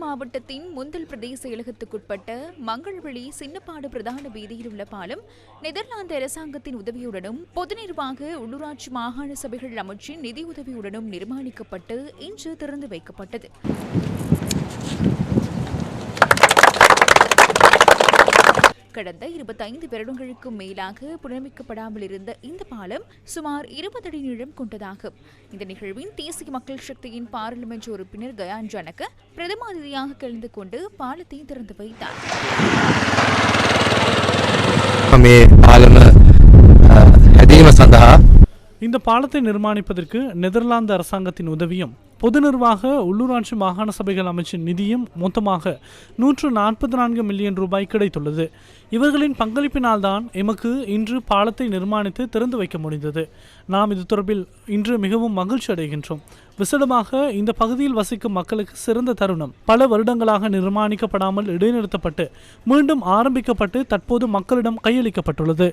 மாவட்டத்தின் முந்தல் பிரதேச செயலகத்துக்குட்பட்ட மங்களவெளி சின்னப்பாடு பிரதான வீதியில் உள்ள பாலம் நெதர்லாந்து அரசாங்கத்தின் உதவியுடனும் பொது நிர்வாக உள்ளூராட்சி மாகாண சபைகள் அமைச்சின் நிதியுதவியுடனும் நிர்மாணிக்கப்பட்டு இன்று திறந்து வைக்கப்பட்டது. கடந்த 25 வருடங்களுக்கும் மேலாக புனரமைக்கப்படாமல் இருந்த இந்த பாலம் சுமார் 20 அடி நீளம் கொண்டதாகும். இந்த நிகழ்வின் தேசிய மக்கள் சக்தியின் பாராளுமன்ற உறுப்பினர் கயான் ஜனக பிரதம அதிதியாக கலந்து கொண்டு பாலத்தை திறந்து வைத்தார். இந்த பாலத்தை நிர்மாணிப்பதற்கு நெதர்லாந்து அரசாங்கத்தின் உதவியும் பொது நிர்வாக உள்ளூராட்சி மாகாண சபைகள் அமைச்சின் நிதியும் மொத்தமாக 144 மில்லியன் ரூபாய் கிடைத்துள்ளது. இவர்களின் பங்களிப்பினால்தான் எமக்கு இன்று பாலத்தை நிர்மாணித்து திறந்து வைக்க முடிந்தது. நாம் இது தொடர்பில் இன்று மிகவும் மகிழ்ச்சி அடைகின்றோம். விசேடமாக இந்த பகுதியில் வசிக்கும் மக்களுக்கு சிறந்த தருணம். பல வருடங்களாக நிர்மாணிக்கப்படாமல் இடைநிறுத்தப்பட்டு மீண்டும் ஆரம்பிக்கப்பட்டு தற்போது மக்களிடம் கையளிக்கப்பட்டுள்ளது.